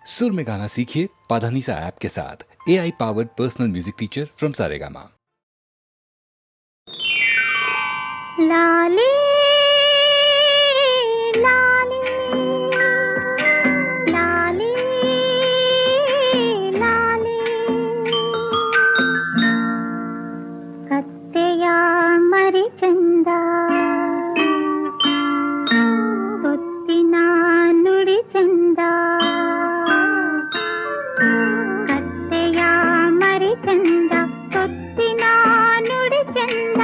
सुर में गाना सीखिए पाधानीसा ऐप के साथ। AI powered personal music teacher from Saregama. लाले लाले लाले लाले ಕತ್ತೆಯ ಮರಿ ಚಂದ ಗೊತ್ತಿನ ನುಡಿ ಚಂದ ಕತ್ತೆಯ ಮರಿ ಚಂದ ಗೊತ್ತಿನ ನುಡಿ ಚಂದ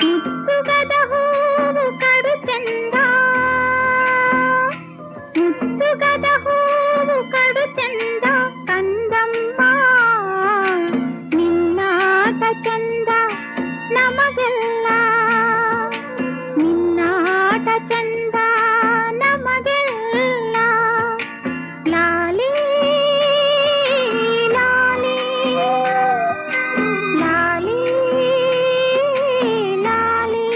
ಮುತ್ತುಗದ ಹೂವು ಕಡು ಚಂದ ಮುತ್ತುಗದ ಹೂವು ಕಡು ಚಂದ ಕಂದಮ್ಮ ನಿನ್ನಾಟ ಚಂದ ನಮಗೆಲ್ಲ ನಿನ್ನಾಟ ಚಂದ ನಮಗೆಲ್ಲ ಲಾಲಿ ಲಾಲಿ ಲಾಲಿ ಲಾಲಿ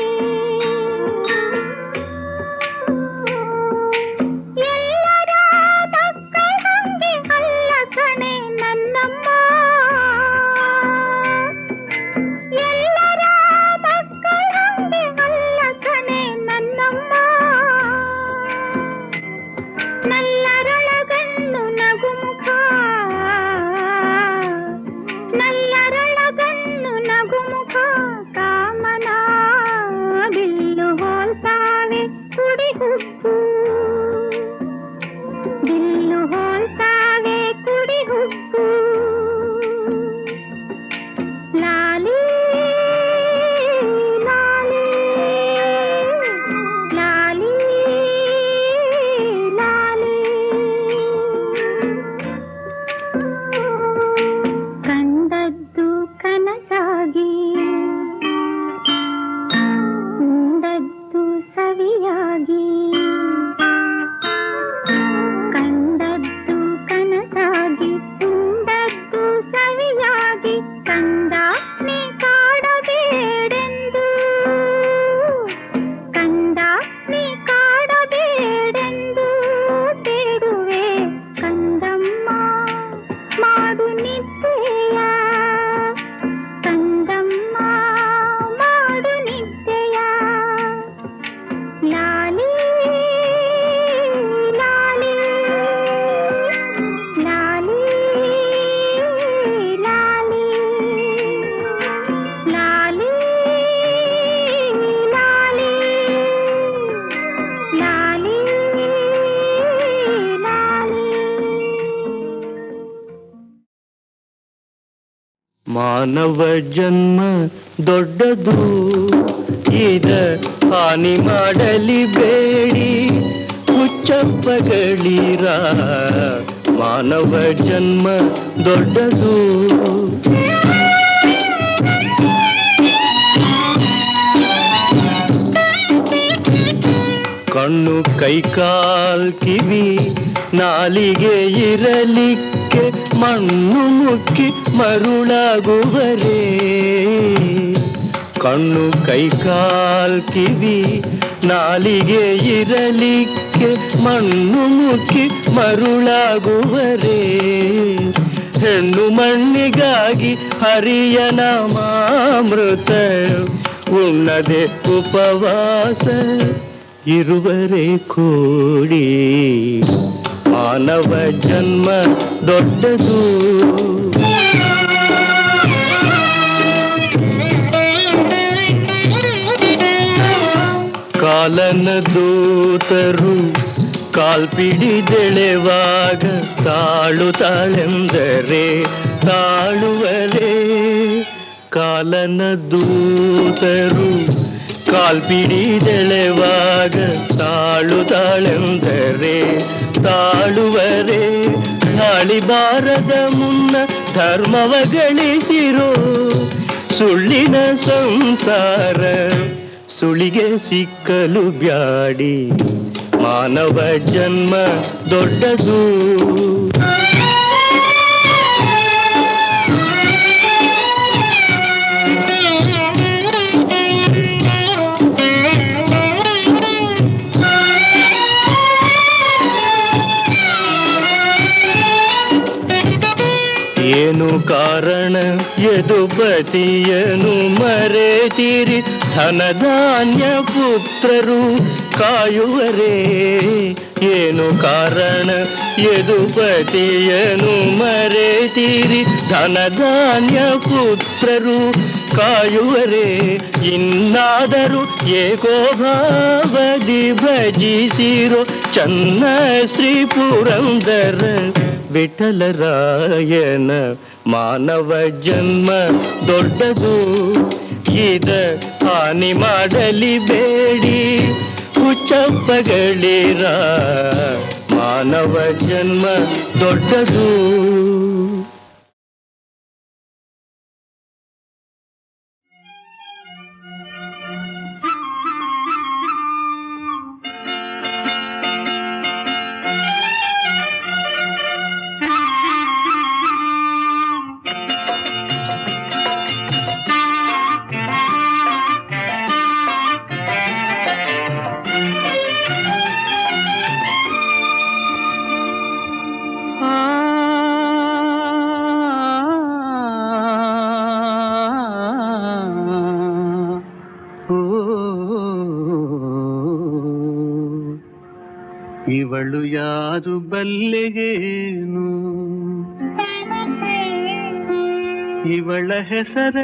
ಎಲ್ಲರ ಮಕ್ಕಳಂಗೆ ಅಲ್ಲ ಕಣೆ ನನ್ನಮ್ಮ ಎಲ್ಲರ ಮಕ್ಕಳಂಗೆ ಅಲ್ಲ ಕಣೆ ನನ್ನಮ್ಮ ನಲ್ಲರೊಳಗಣ್ಣು ನಗುಮುಖ ನಲ್ಲರೊಳಗಣ್ಣು ನಗುಮುಖ ಕಾಮನ ಬಿಲ್ಲು ಹೋಲ್ತಾವೆ ಕುಡಿ ಹುಬ್ಬು ಬಿಲ್ಲು ಹೋಲ್ತಾವೆ ಕುಡಿ ಹುಬ್ಬು ಲಾಲಿ ಲಾಲಿ ಲಾಲಿ ಲಾಲಿ ಕಂಡದ್ದು ಕನಸಾಗಿ ಉಂಡದ್ದು ಸವಿಯಾಗಿ ಕಂಡದ್ದು ಕನಸಾಗಿ ಉಂಡದ್ದು ಸವಿಯಾಗಿ ಕಂದ ನೀ ಕಾಡಬೇಡೆಂದು ಕಂದ ನೀ ಕಾಡಬೇಡೆಂದು ಬೇಡುವೆ ಕಂದಮ್ಮ ಮಾಡು ನಿದ್ದೆಯ ಕಂದಮ್ಮ ಮಾಡು ನಿದ್ದೆಯ ಲಾಲಿ ಲಾಲಿ ಲಾಲಿ ಲಾಲಿ ಲಾಲಿ ಲಾಲಿ ಲಾಲಿ ಲಾಲಿ ಮಾನವ ಜನ್ಮ ದೊಡ್ಡದು, ಇದ ಹಾನಿ ಮಾಡಲಿ ಬೇಡಿ ಹುಚ್ಚಪ್ಪಗಳಿರ. ಮಾನವ ಜನ್ಮ ದೊಡ್ಡದು, ಕಣ್ಣು ಕೈಕಾಲ್ ಕಿವಿ ನಾಲಿಗೆ ಇರಲಿಕ್ಕೆ ಮಣ್ಣು ಮುಕ್ಕಿ ಮರುಳಾಗುವರೇ. ಕಣ್ಣು ಕೈಕಾಲ್ ಕಿವಿ ನಾಲಿಗೆ ಇರಲಿಕ್ಕೆ ಮಣ್ಣು ಮುಕ್ಕಿ ಮರುಳಾಗುವರೇ. ಹೆಣ್ಣು ಮಣ್ಣಿಗಾಗಿ ಹರಿಯ ನಾಮಾಮೃತ ಉಣ್ಣದೆ ಉಪವಾಸ ಇರುವರೆ ಕೂಡಿ. ಮಾನವ ಜನ್ಮ ದೊಡ್ಡದು, ಕಾಲನ ದೂತರು ಕಾಲ್ಪಿಡಿದೆಳೆವಾಗ ತಾಳುತ್ತಾಳೆಂದರೆ ತಾಳುವರೆ. ಕಾಲನ ದೂತರು ಕಾಲ್ಪಿಡಿದೆಳೆವಾಗ ತಾಳುತ್ತಾಳೆಂದರೆ ತಾಳುವರೆ. ತಾಳಿಬಾರದ ಮುನ್ನ ಧರ್ಮವ ಗಳಿಸಿರೋ ಸುಳ್ಳಿನ ಸಂಸಾರ ಸುಳಿಗೆ ಸಿಕ್ಕಲು ಬ್ಯಾಡಿ. ಮಾನವ ಜನ್ಮ ದೊಡ್ಡದು, ಕಾರಣ ಯದುಪತಿಯನು ಮರೆತಿರಿ ಧನಧಾನ್ಯ ಪುತ್ರರು ಕಾಯುವರೇ ಏನು ಕಾರಣ ಯದುಪತಿಯನು ಮರೆತಿರಿ ಧನಧಾನ್ಯ ಪುತ್ರರು ಕಾಯುವರೇ ಇನ್ನಾದರೂ ಏಕೋಭಾವದಿ ಭಜಿಸಿರೋ ಚನ್ನ ಶ್ರೀ ಪುರಂದರ ವಿಠಲರಾಯನ ಮಾನವ ಜನ್ಮ ದೊಡ್ಡದು ಇದ ಹಾನಿ ಮಾಡಲಿ ಬೇಡಿ ಹುಚ್ಚಪ್ಪಗಳಿರ ಮಾನವ ಜನ್ಮ ದೊಡ್ಡದು. ಇವಳು ಯಾರು ಬಲ್ಲೆಗೇನು ಇವಳ ಹೆಸರ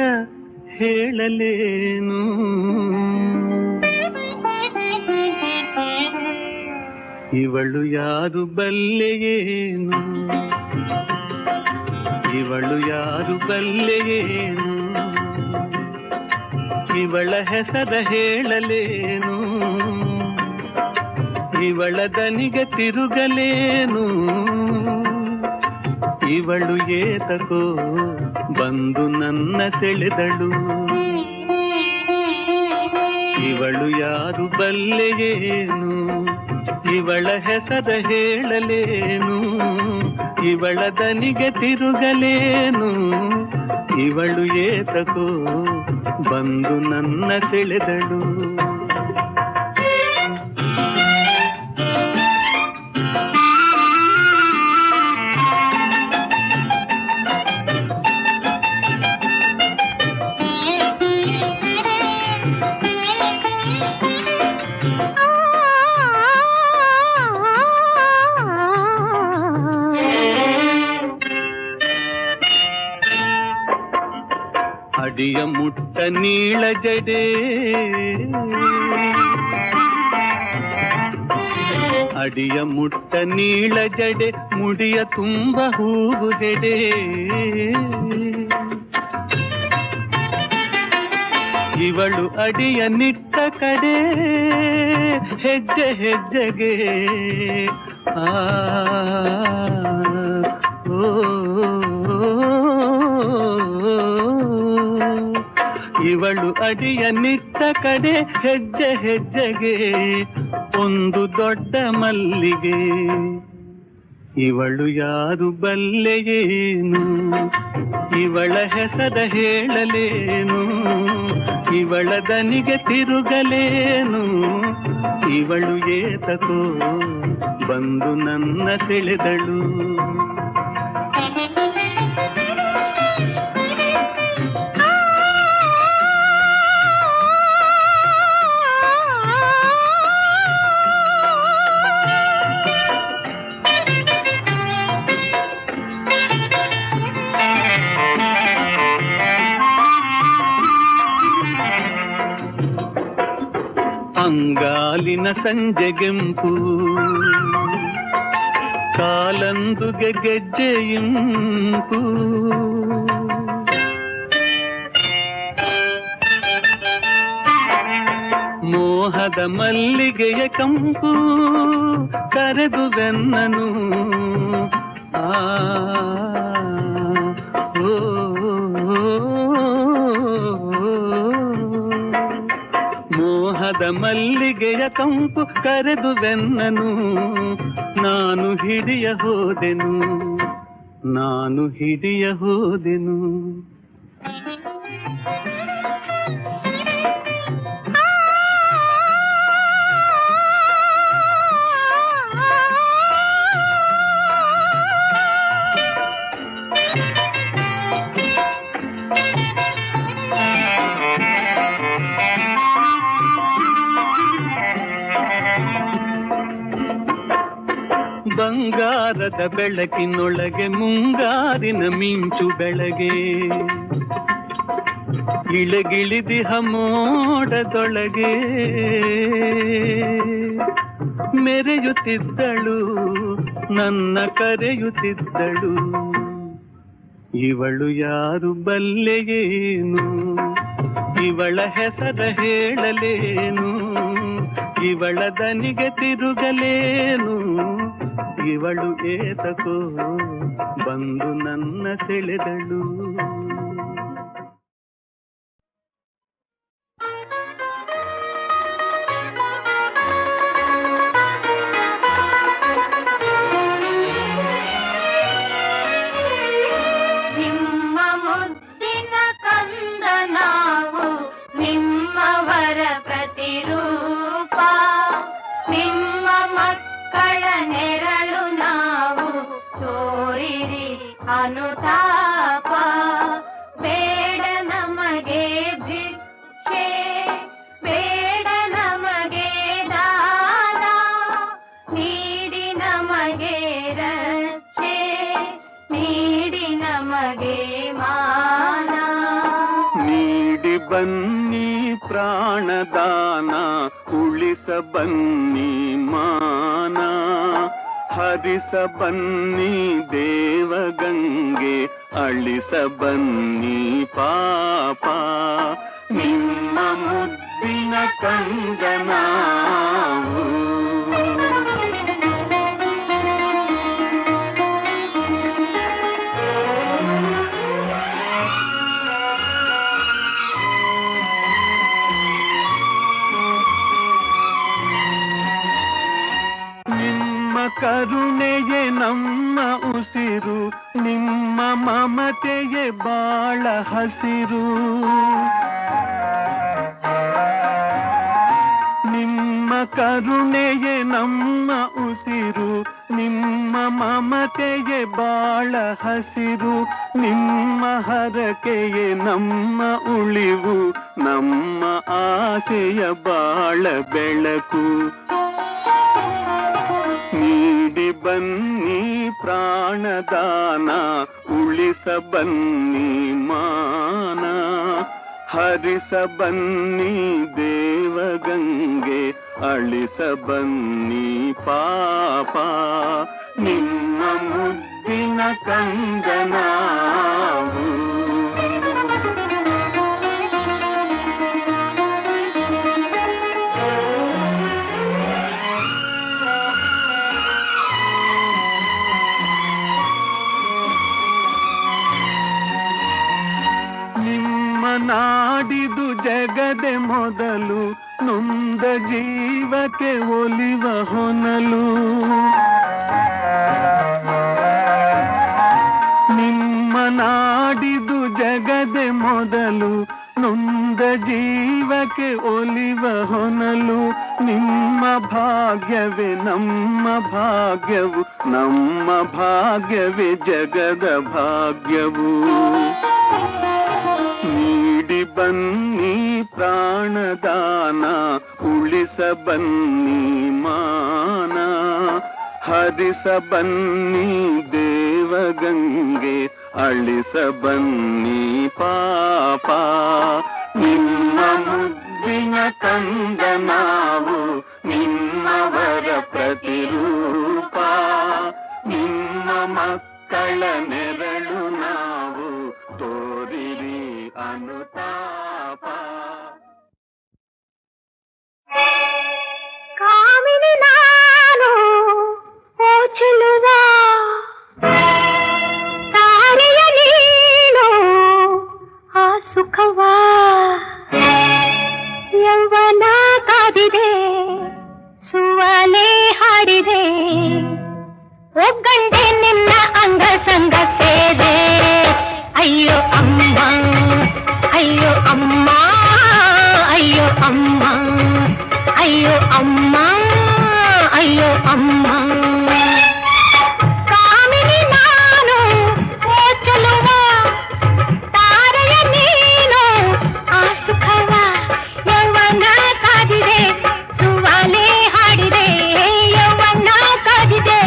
ಹೇಳಲೇನು ಇವಳು ಯಾರು ಬಲ್ಲೆಯೇನು ಇವಳು ಯಾರು ಬಲ್ಲೆಯೇನು ಇವಳ ಹೆಸರ ಹೇಳಲೇನು ಇವಳ ದನಿಗೆ ತಿರುಗಲೇನು ಇವಳು ಏತಕೋ ಬಂದು ನನ್ನ ಸೆಳೆದಳು ಇವಳು ಯಾರು ಬಲ್ಲೆಯೇನು ಇವಳ ಹೆಸರ ಹೇಳಲೇನು ಇವಳ ದನಿಗೆ ತಿರುಗಲೇನು ಇವಳು ಏತಕೋ ಬಂದು ನನ್ನ ಸೆಳೆದಳು ಅಡಿಯ ಮುಟ್ಟ ನೀಳ ಜಡೆ ಅಡಿಯ ಮುಟ್ಟ ನೀಳ ಜಡೆ ಮುಡಿಯ ತುಂಬ ಹೂವು ಹೆಡೆ ಇವಳು ಅಡಿಯ ನಿಟ್ಟ ಕಡೆ ಹೆಜ್ಜೆ ಹೆಜ್ಜೆಗೆ ಇವಳು ಅಡಿಯ ನಿಟ್ಟ ಕಡೆ ಹೆಜ್ಜೆ ಹೆಜ್ಜೆಗೆ ಒಂದು ದೊಡ್ಡ ಮಲ್ಲಿಗೆ ಇವಳು ಯಾರು ಬಲ್ಲೆಯೇನು ಇವಳ ಹೆಸರ ಹೇಳಲೇನು ಇವಳ ದನಿಗೆ ತಿರುಗಲೇನು ಇವಳು ಏತಕೋ ಬಂದು ನನ್ನ ಸೆಳೆದಳು ಅಂಗಾಲಿನ ಸಂಜೆಗೆಂಪು ಕಾಲಂದುಗೆ ಗೆಜ್ಜೆಯಿಂಪು ಮೋಹದ ಮಲ್ಲಿಗೆಯ ಕಂಪು ಕರೆದು ಬೆನ್ನನು ಮೋಹದ ಮಲ್ಲಿಗೆಯ ಕಂಪು ಕರೆದು ಬೆನ್ನನು ನಾನು ಹಿಡಿಯ ಹೋದೆನು ನಾನು ಹಿಡಿಯ ಹೋದೆನು ಬಂಗಾರದ ಬೆಳಕಿನೊಳಗೆ ಮುಂಗಾರಿನ ಮಿಂಚು ಬೆಳಗೆ ಇಳಗಿಳಿದಿಹ ಮೋಡದೊಳಗೆ ಮೆರೆಯುತ್ತಿದ್ದಳು ನನ್ನ ಕರೆಯುತ್ತಿದ್ದಳು ಇವಳು ಯಾರು ಬಲ್ಲೆಯೇನು ಇವಳ ಹೆಸರ ಹೇಳಲೇನು ಇವಳ ದನಿಗೆ ತಿರುಗಲೇನು ಇವಳು ಏತಕೋ ಬಂದು ನನ್ನ ಸೆಳೆದಳು ಅನುತಾಪ ಬೇಡ ನಮಗೆ ಭಿಕ್ಷೆ ಬೇಡ ನಮಗೆ ದಾನ ನೀಡಿ ನಮಗೆ ರಕ್ಷೆ ನೀಡಿ ನಮಗೆ ಮಾನ ನೀಡಿ ಬನ್ನಿ ಪ್ರಾಣದಾನ ಉಳಿಸ ಬನ್ನಿ ಮಾನ ಹರಿಸ ಬನ್ನಿ ದೇವಗಂಗೆ ಅಳಿಸ ಬನ್ನಿ ಪಾಪ ನಿಮ್ಮ ಮುದ್ದಿನ ಕಂದನಾವು ಕರುಣೆಯೇ ನಮ್ಮ ಉಸಿರು ನಿಮ್ಮ ಮಮತೆಯೇ ಬಾಳ ಹಸಿರು ನಿಮ್ಮ ಕರುಣೆಯೇ ನಮ್ಮ ಉಸಿರು ನಿಮ್ಮ ಮಮತೆಯೇ ಬಾಳ ಹಸಿರು ನಿಮ್ಮ ಹರಕೆಯೇ ನಮ್ಮ ಉಳಿವು ನಮ್ಮ ಆಸೆಯ ಬಾಳ ಬೆಳಕು ನೀಡಿ ಬನ್ನಿ ಪ್ರಾಣದಾನ ಉಳಿಸ ಬನ್ನಿ ಮಾನ ಹರಿಸ ಬನ್ನಿ ದೇವಗಂಗೆ ಅಳಿಸ ಬನ್ನಿ ಪಾಪ ನಿಮ್ಮ ಮುದ್ದಿನ ಕಂದನಾವು ನಾಡಿದು ಜಗದೆ ಮೊದಲು ನೊಂದ ಜೀವಕ್ಕೆ ಒಲಿವ ಹೊನಲು ನಿಮ್ಮ ನಾಡಿದು ಜಗದೆ ಮೊದಲು ನೊಂದ ಜೀವಕ್ಕೆ ಒಲಿವ ಹೊನಲು ನಿಮ್ಮ ಭಾಗ್ಯವೇ ನಮ್ಮ ಭಾಗ್ಯವು ನಮ್ಮ ಭಾಗ್ಯವೇ ಜಗದ ಭಾಗ್ಯವು ನೀಡಿ ಬನ್ನಿ ಪ್ರಾಣದಾನ ಉಳಿಸ ಬನ್ನಿ ಮಾನ ಹರಿಸ ಬನ್ನಿ ದೇವಗಂಗೆ ಅಳಿಸ ಬನ್ನಿ ಪಾಪ ನಿಮ್ಮ ಮುದ್ದಿನ ಕಂದನಾವು ನಿಮ್ಮವರ ಪ್ರತಿರೂಪ ನಿಮ್ಮ ಮಕ್ಕಳ ನೆರಳು ನಾವು ತೋರಿರಿ ಅನುತಾಪ ಕಾಮಿನಿ ನಾನು ಓಚಲುವ ತಾರೆಯ ನೀನು ಆ ಸುಖವ ಯೌವನ ಕಾದಿದೆ ಸುವಲೆ ಹಾಡಿದೆ ಒಗ್ಗಂಡೆ ನಿನ್ನ ಅಂಗ ಸಂಗ ಸೇದೆ ಅಯ್ಯೋ ಅಮ್ಮ ಅಯ್ಯೋ ಅಮ್ಮ ಅಯ್ಯೋ ಅಮ್ಮ ಅಯ್ಯೋ ಅಮ್ಮ ಅಯ್ಯೋ ಅಮ್ಮ ಕಾಮಿನಿ ನಾನು ಓಚಲುವ ತಾರೆಯ ನೀನು ಆ ಸುಖವ ಯೌವನ ಕಾದಿದೆ ಸುವಾಲೆ ಹಾಡಿದೆ ಯೌವನ ಕಾದಿದೆ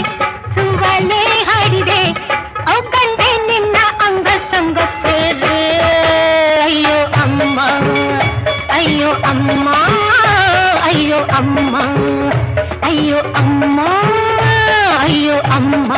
ಅಯ್ಯೋ ಅಮ್ಮ.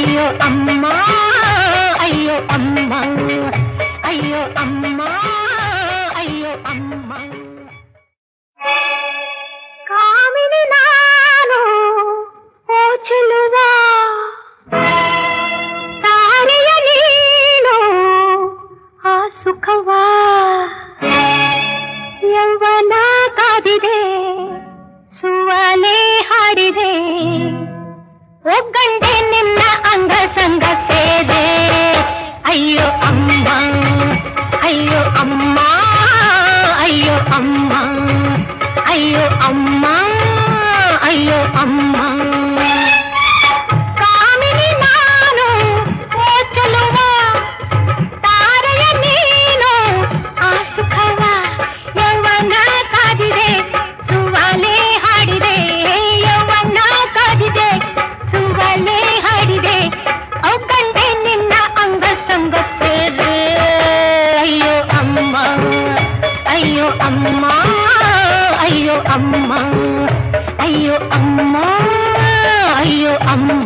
ಅಯ್ಯೋ ಅಮ್ಮ, ಅಯ್ಯೋ ಅಮ್ಮ, ಅಯ್ಯೋ ಅಮ್ಮ, ಅಯ್ಯೋ ಅಮ್ಮ. ಕಾಮಿನಿ ನಾನು ಓ ಚೆಲುವ, ತಾರೆಯ ನೀನು ಆ ಸುಖವ, ಯೌವನ ಕಾದಿದೆ ಸುವಲೆ ಹಾಡಿದೆ, ಒಗ್ಗಂಡೆ ನಿನ್ನ ಅಂಗ ಸಂಗ ಸೇದೆ. ಅಯ್ಯೋ ಅಮ್ಮ, ಅಯ್ಯೋ ಅಮ್ಮ, ಅಯ್ಯೋ ಅಮ್ಮ, ಅಯ್ಯೋ ಅಮ್ಮ, ಅಯ್ಯೋ ಅಮ್ಮ. ಕಾಮಿನಿ ನಾನು ಓ ಚೆಲುವ, ತಾರೆಯ ನೀನು ಆ ಸುಖವ, ಯೌವನ ಕಾದಿದೆ ಸುವಲೆ ಹಾಡಿದೆ, ಯೌವನ ಕಾದಿದೆ ಸುವಲೆ ಹಾಡಿದೆ, ಒಗ್ಗಂಡೆ ನಿನ್ನ ಅಂಗ ಸಂಗ ಸೇರೆ. ಅಯ್ಯೋ ಅಮ್ಮ, ಅಯ್ಯೋ ಅಮ್ಮ, ಅಯ್ಯೋ ಅಮ್ಮ, ಅಯ್ಯೋ ಅಮ್ಮ, ಅಯ್ಯೋ ಅಮ್ಮ.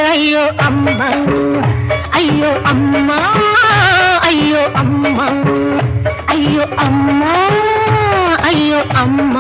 ಅಯ್ಯೋ ಅಮ್ಮ, ಅಯ್ಯೋ ಅಮ್ಮ, ಅಯ್ಯೋ ಅಮ್ಮ, ಅಯ್ಯೋ ಅಮ್ಮ.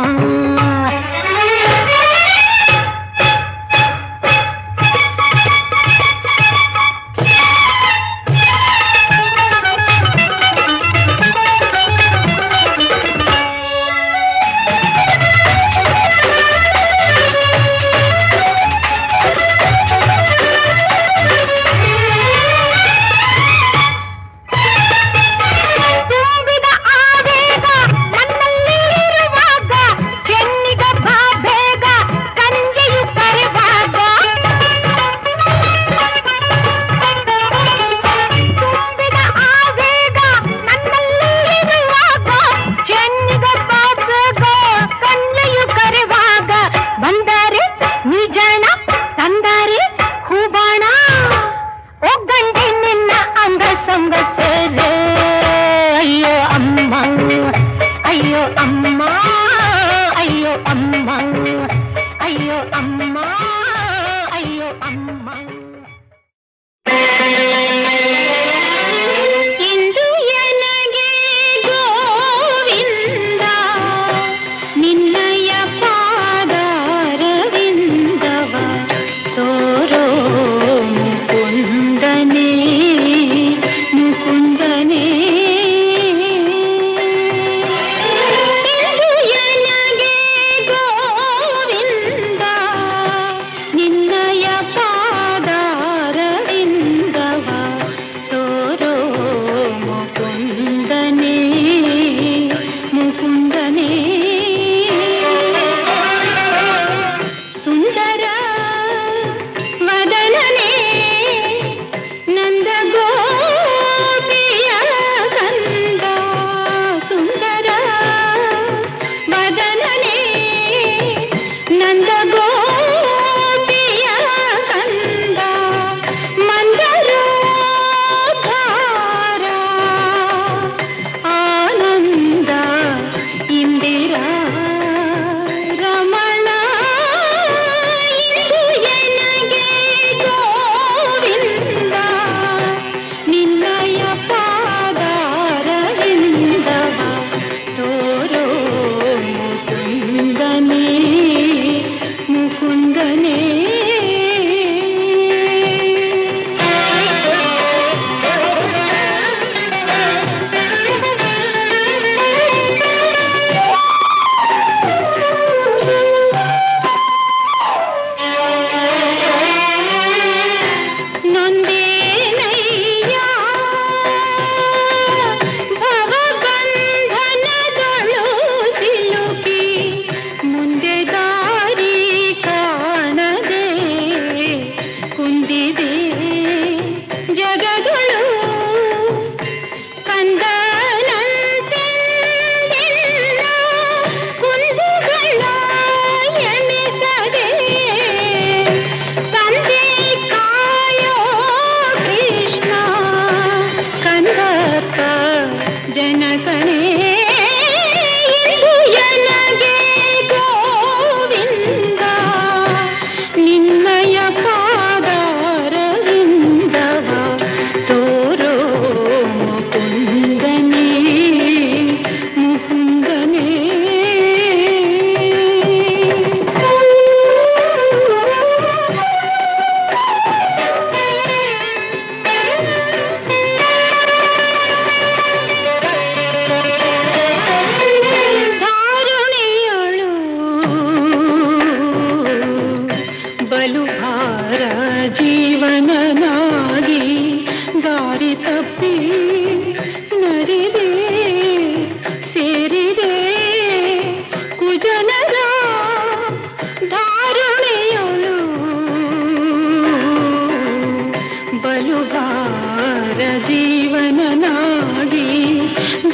ಜೀವನನಾಗಿ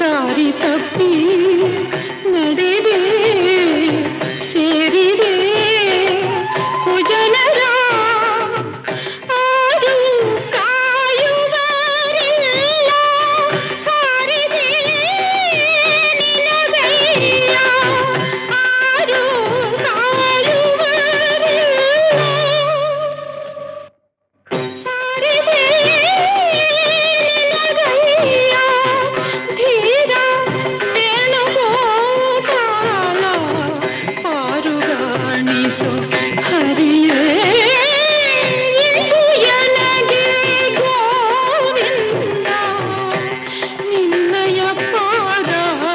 ದಾರಿ ತಪ್ಪಿ ನಡೆದೆ ಸೇರಿದೆ ಕುಜನರ ಆರು ಕಾಯುವರಿಲ್ಲ ಸಾರಿದೆ ನಿನಗಯ್ಯ ಆರು ಕಾಯುವರಿಲ್ಲ ಸಾರಿದೆ ನಿನಗಯ್ಯ ಧೀರ ವೇಣುಗೋಪಾಲ ಪಾರುಗಾಣಿಸು ಹರಿಯೇ ಇಂದು ಎನಗೆ ಗೋವಿಂದ ನಿನ್ನಯ ಪಾದಾರವಿಂದವ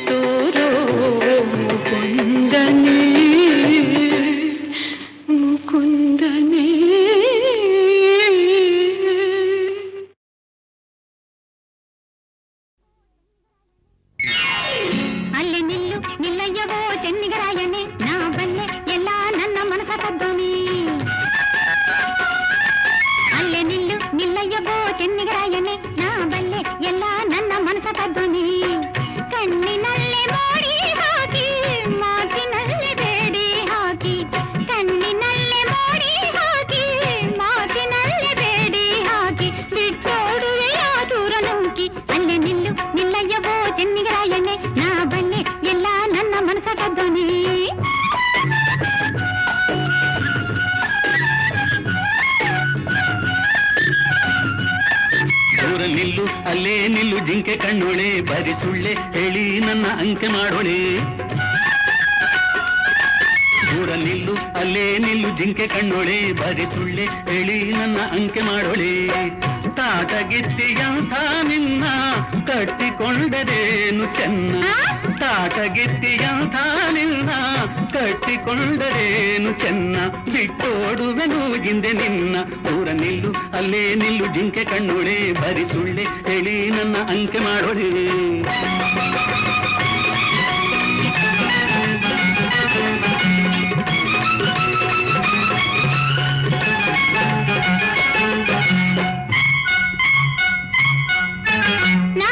ತೋರೋ ಮುಕುಂದನೇ ಮುಕುಂದನೇ. ಅಲ್ಲೇ ನಿಲ್ಲು ನಿಲ್ಲಯ್ಯವೋ ಚೆನ್ನಿಗರಾಯನೇ ನಾ ಬಲ್ಲೆ ಎಲ್ಲ ನನ್ನ ಮನಸ ಕದ್ದೋನಿ. ಅಲ್ಲೇ ನಿಲ್ಲು ನಿಲ್ಲಯ್ಯವೋ ಚೆನ್ನಿಗರಾಯನೇ ನಾ ಬಲ್ಲೆ ಎಲ್ಲ ನನ್ನ ಮನಸ ಕದ್ದೋನಿ. ಕಣ್ಣಿನಲ್ಲೇ ಮೋಡಿ ಹಾಕಿ ಮಾತಿನಲ್ಲೇ ಬೇಡಿ ಹಾಕಿ ಕಣ್ಣಿನಲ್ಲೇ ಮೋಡಿ ಹಾಕಿ ಮಾತಿನಲ್ಲೇ ಬೇಡಿ ಹಾಕಿ ಬಿಟ್ಟೋಡುವೆಯ ದೂರ ನೂಕಿ. ಅಲ್ಲೇ ನಿಲ್ಲು ನಿಲ್ಲಯ್ಯವೋ ಚೆನ್ನಿಗರಾಯನೇ ನಾ ಬಲ್ಲೆ ಎಲ್ಲ ನನ್ನ ಮನಸ ಕದ್ದೋನಿ. ದೂರ ನಿಲ್ಲು ಅಲ್ಲೇ ನಿಲ್ಲು ಜಿಂಕೆ ಕಣ್ಣೊಳೆ ಬರಿ ಸುಳ್ಳೆ ಹೇಳಿ ನನ್ನ ಅಂಕೆ ಮಾಡೋಳೆ. ದೂರ ನಿಲ್ಲು ಅಲ್ಲೇ ನಿಲ್ಲು ಜಿಂಕೆ ಕಣ್ಣೊಳೆ ಬರಿ ಸುಳ್ಳೆ ಹೇಳಿ ನನ್ನ ಅಂಕೆ ಮಾಡೋಳೆ. ತಾಟಗಿತ್ತಿಯಂಥ ನಿನ್ನ ಕಟ್ಟಿಕೊಂಡರೇನು ಚೆನ್ನ. ತಾಟಗಿತ್ತಿಯಂಥ ನಿನ್ನ ಕಟ್ಟಿಕೊಂಡರೇನು ಚೆನ್ನ. ಬಿಟ್ಟೋಡುವೆನು ಗಿಂದೆ ನಿನ್ನ. ದೂರ ನಿಲ್ಲು ಅಲ್ಲೇ ನಿಲ್ಲು ಜಿಂಕೆ ಕಣ್ಣೊಳೆ ಬರಿ ಸುಳ್ಳೆ ಹೇಳಿ ನನ್ನ ಅಂಕೆ ಮಾಡೋಳೆ. ನಾ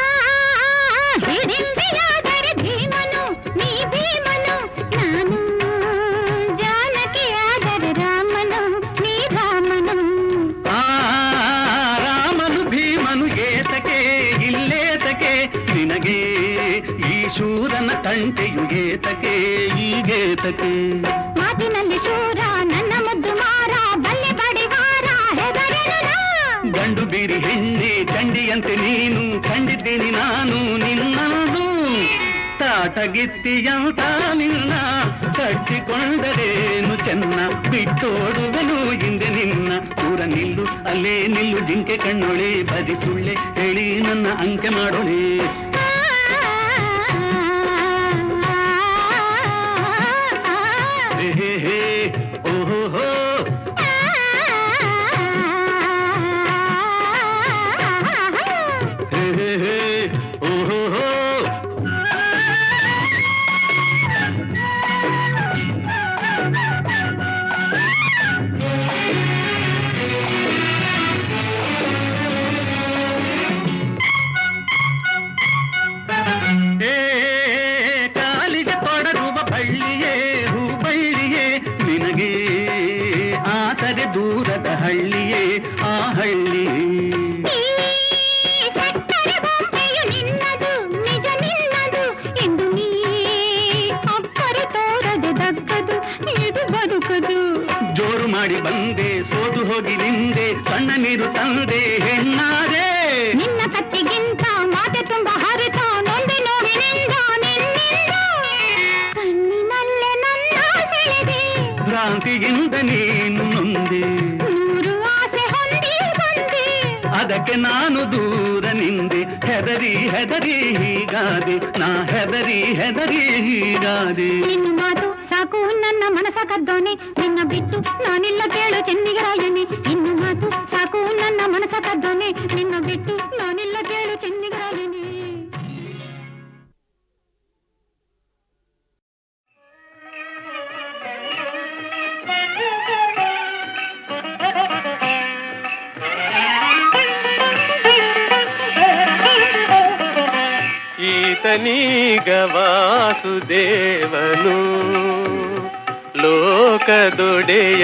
ಹಿಡಿಂಬೆಯಾದರೆ ಭೀಮನು ನೀ ಭೀಮನು ನಾನು ಜಾನಕಿಯಾದರೆ ರಾಮನು ನೀ ರಾಮನು. ಆ ರಾಮನು ಭೀಮನು ಏತಕೆ ಇಲ್ಲೇತಕೆ ನಿನಗೆ ಈ ಶೂರನ ತಂಟೆಯು ಏತಕೆ ಈಗೇತಕೆ. ಮಾತಿನಲ್ಲಿ ಶೂರ ನನ್ನ ಮುದ್ದು ಮಾರ ಬಲ್ಲೆ ಬಡಿವಾರ ಹೆದರೆನು ನಾ. ಗಂಡು ಬೀರಿ ಹೆಣ್ಣೆ ಚಂಡಿಯಂತೆ ನೀನು ಕಂಡಿದ್ದೀನಿ ನಾನು ನಿನ್ನದು. ತಾಟಗಿತ್ತಿಯಂತ ನಿನ್ನ ಕಟ್ಟಿಕೊಂಡರೇನು ಚೆನ್ನ. ಬಿಟ್ಟೋಡುವೆನು ಹಿಂದೆ ನಿನ್ನ. ದೂರ ನಿಲ್ಲು ಅಲ್ಲೇ ನಿಲ್ಲು ಜಿಂಕೆ ಕಣ್ಣೊಳೆ ಬದಿ ಸುಳ್ಳೆ ಹೇಳಿ ನನ್ನ ಅಂಕೆ ಮಾಡೋಳೆ. ಹೇ ಹೇ ಹೇ ಓಹೋ ಹೋ ಹೇ ಹೇ ಹೇ ಓಹೋ ಹೋ. ಕಾಲಿಗೆ ತೊಡಗುವ ಬಳ್ಳಿಯೇ ಹೂ ಬಳ್ಳಿಯೇ ನಿನಗೆ ಆಸರೆ ದೂರದ ಹಳ್ಳಿಯೇ ಆ ಹಳ್ಳಿ. ಈ ಸಕ್ಕರೆ ಬೊಂಬೆಯು ನಿನ್ನದು ನಿಜ ನಿನ್ನದು ಎಂದು ನೀ ಅಕ್ಕರೆ ತೋರದೆ ದಕ್ಕದು ಇದು ಬದುಕದು. ಜೋರು ಮಾಡಿ ಬಂದೆ ಸೋತು ಹೋಗಿ ನಿಂದೆ ಸಣ್ಣ ನೀರು ತಂದೆ ಹೆಣ್ಣಾದೆ. ನಿನ್ನ ಕತ್ತಿಗಿಂತ ಮಾತೆ ತುಂಬ ಹರಿತ ನೊಂದೆ ನೋವಿನಿಂದ ನಿನ್ನಿಂದ. ಕಣ್ಣಿನಲ್ಲೇ ನನ್ನ ಸೆಳೆದೆ ಭ್ರಾಂತಿಯಿಂದ ನೀನು ನೊಂದೆ. ನೂರು ಆಸೆ ಹೊಂದಿ ಬಂದೆ ಅದಕ್ಕೆ ನಾನು ದೂರ ನಿಂದೆ. ಹೆದರಿ ಹೆದರಿ ಹೀಗಾದೆ ನಾ ಹೆದರಿ ಹೆದರಿ ಹೀಗಾದೆ. ನಿನ್ನ ಮಾತು ಸಾಕು ನನ್ನ ಮನಸ ಕದ್ದೋನೆ ನಿನ್ನ ಬಿಟ್ಟು ನಾನಿಲ್ಲ ಕೇಳು ಚೆನ್ನಿಗರಾಯನೆ. ನಿನ್ನ ಮಾತು ಸಾಕು ನನ್ನ ಮನಸ ಕದ್ದೋನೆ ನಿನ್ನ ಬಿಟ್ಟು ನಾನಿಲ್ಲ ಕೇಳು ಚೆನ್ನಿಗರಾಯನೆ. ಈತನೀಗ ವಾಸುದೇವನು ಲೋಕದೊಡೆಯ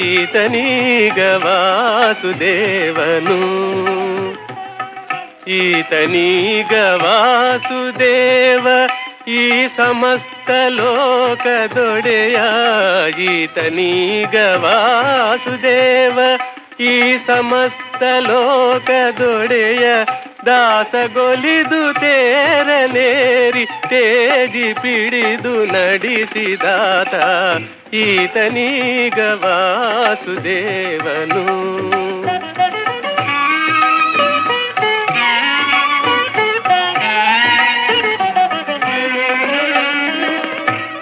ಈತನೀಗ ವಾಸುದೇವನು ಈತನೀಗ ವಾಸುದೇವ ಈ ಸಮಸ್ತ ಲೋಕದೊಡೆಯ ಈತನೀಗ ವಾಸುದೇವ ಈ ಸಮಸ್ತ ಲೋಕದೊಡೆಯ ದಾಸಗೊಲಿದು ತೇರನೇರಿ ತೇಜಿ ಪಿಡಿದು ನಡೆಸಿದಾತ ಈತನೀಗ ವಾಸುದೇವನು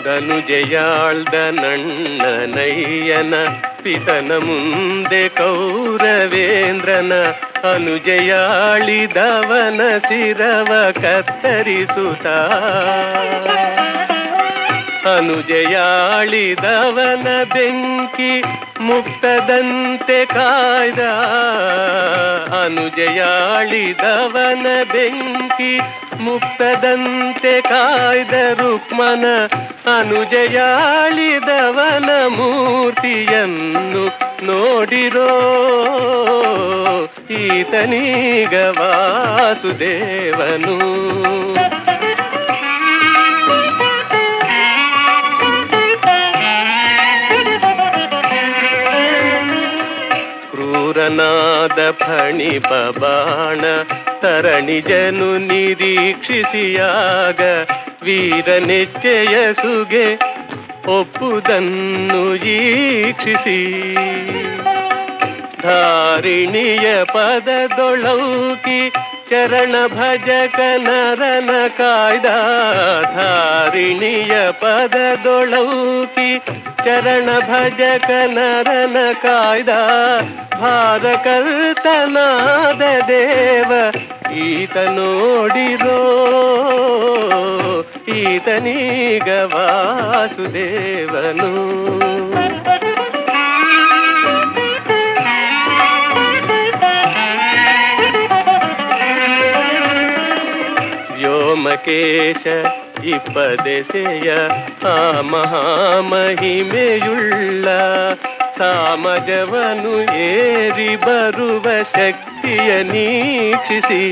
ಧನುಜಯಾಳ್ದ ನಣ್ಣನಯ್ಯನ ಪಿತನ ಮುಂದೆ ಕೌರವೇಂದ್ರನ ಅನುಜಯಾಳಿದವನ ಶಿರವ ಕತ್ತರಿಸುತ್ತ ಅನುಜಯಾಳಿದವನ ಬೆಂಕಿ ಮುಕ್ತದಂತೆ ಕಾಯ್ದ ಅನುಜಯಾಳಿದವನ ಬೆಂಕಿ ಮುಕ್ತದಂತೆ ಕಾಯ್ದ ರುಕ್ಮನ ಅನುಜಯಾಳಿದವನ ಮೂರ್ತಿಯನ್ನು ನೋಡಿರೋ ಈತನೀಗ ವಾಸುದೇವನು ಕ್ರೂರನಾದ ಫಣಿಪ ಬಾಣ ತರಣಿಜನು ನಿರೀಕ್ಷಿಸಿಯಾಗ ವೀರನೆಚ್ಚೆಯ ಸುಗೆ ಒಪ್ಪುದನ್ನು ಈಕ್ಷಿಸಿ ಧಾರಿಣಿಯ ಪದದೊಳೌಕಿ ಚರಣ ಭಜಕ ನರನ ಕಾಯ್ದ ಧಾರಿಣಿಯ ಪದದೊಳೌಕಿ ಚರಣ ಭಜಕ ನರನ ಕಾಯ್ದ ಭಾರಕರ್ತನಾದ ದೇವ ಈತ ನೋಡಿರೋ ಈತನೀಗ ವಾಸುದೇವನು ವ್ಯೋಮಕೇಶ ಇಪ್ಪದೆಸೆಯ ಆ ಮಹಾಮಹಿಮೆಯುಳ್ಳ ಸಾಮಜವನು ಏರಿ ಬರುವ ಶಕ್ತಿಯ ನೀಕ್ಷಿಸಿ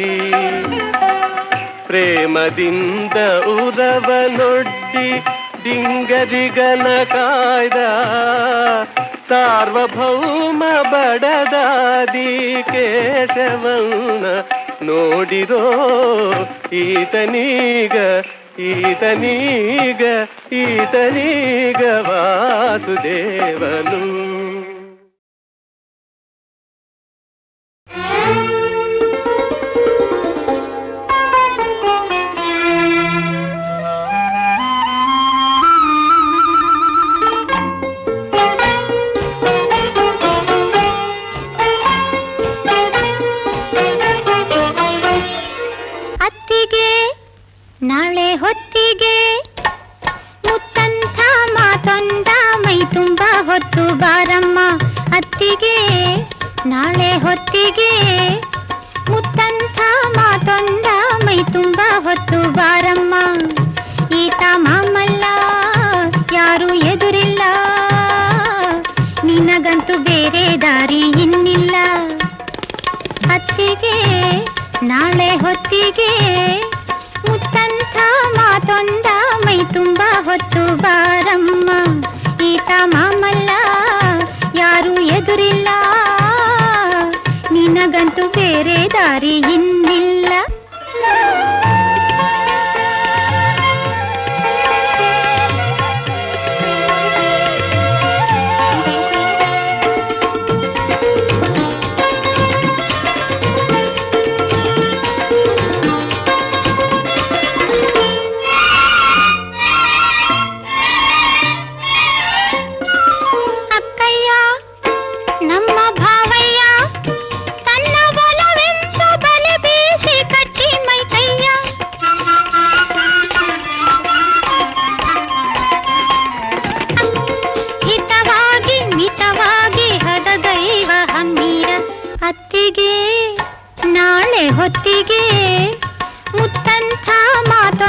ಪ್ರೇಮದಿಂದ ಉರವನೊಡ್ಡಿ ಡಿಂಗರಿಗನ ಕಾಯ್ದ ಸಾರ್ವಭೌಮ ಬಡದಾದಿ ಕೇಶವನ ನೋಡಿರೋ ಈತನೀಗ ಈತನೀಗ ಈತನೀಗ ವಾಸುದೇವನು ನಾಳೆ ಹೊತ್ತಿಗೆ ಮುತ್ತಂಥ ಮಾತೊಂದ ಮೈ ತುಂಬ ಹೊತ್ತು ಬಾರಮ್ಮ ಅತ್ತಿಗೆ ನಾಳೆ ಹೊತ್ತಿಗೆ ಮುತ್ತಂಥ ಮಾತೊಂದ ಮೈ ತುಂಬ ಹೊತ್ತು ಬಾರಮ್ಮ ಈತ ಮಾಮಲ್ಲ ಯಾರು ಎದುರಿಲ್ಲ ನಿನಗಂತೂ ಬೇರೆ ದಾರಿ ಇನ್ನಿಲ್ಲ ಅತ್ತಿಗೆ ನಾಳೆ ಹೊತ್ತಿಗೆ ಮುತ್ತಂಥ ಮಾತೊಂದ ಮೈ ತುಂಬ ಹೊತ್ತು ಬಾರಮ್ಮ ಈತ ಮಾಮಲ್ಲ ಯಾರು ಎದುರಿಲ್ಲ ನಿನಗಂತೂ ಬೇರೆ ದಾರಿ ಇನ್ನಿಲ್ಲ ಹೊತ್ತಿಗೆ ನಾಳೆ ಹೊತ್ತಿಗೆ ಮುತ್ತಂಥ ಮಾತು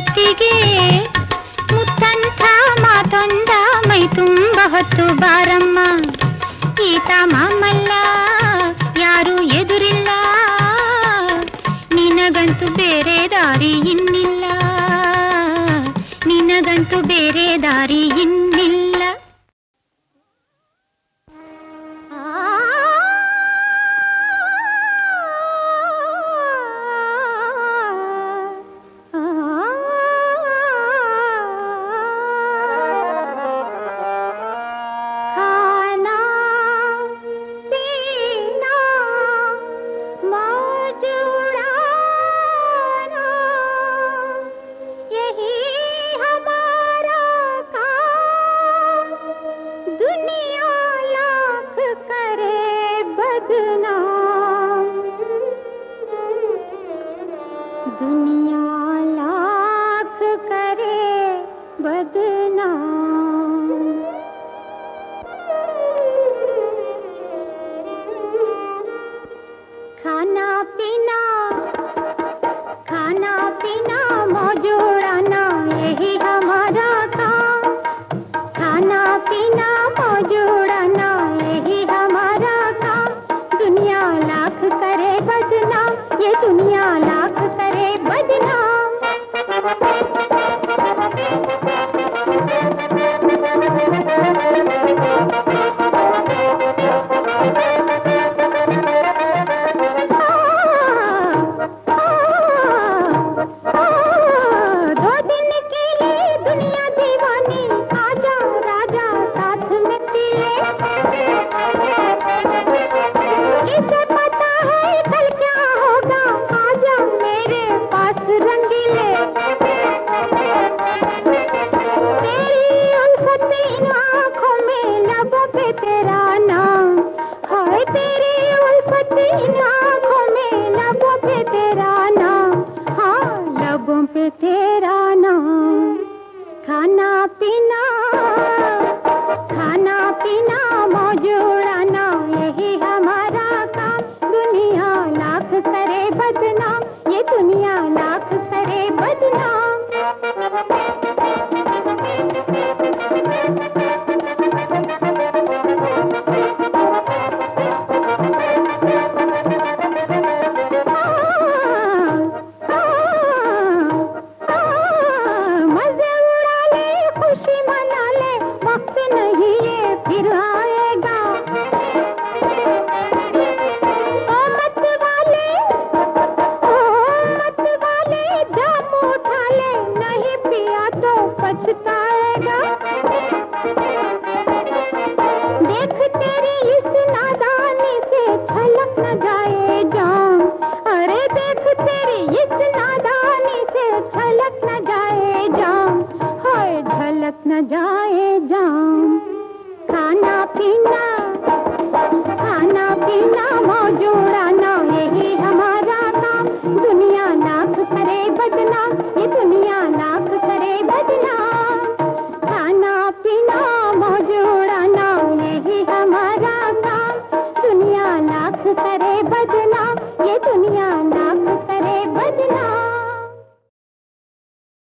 ಹೊತ್ತಿಗೆ ಮುತ್ತಂಥ ಮಾತೊಂದ ಮೈ ತುಂಬ ಹೊತ್ತು ಬಾರಮ್ಮ. ಈತ ಮಾಮಲ್ಲ, ಯಾರು ಎದುರಿಲ್ಲ, ನಿನಗಂತೂ ಬೇರೆ ದಾರಿ ಇನ್ನಿಲ್ಲ, ನಿನಗಂತೂ ಬೇರೆ ದಾರಿ ಇನ್ನಿಲ್ಲ. खाना पीना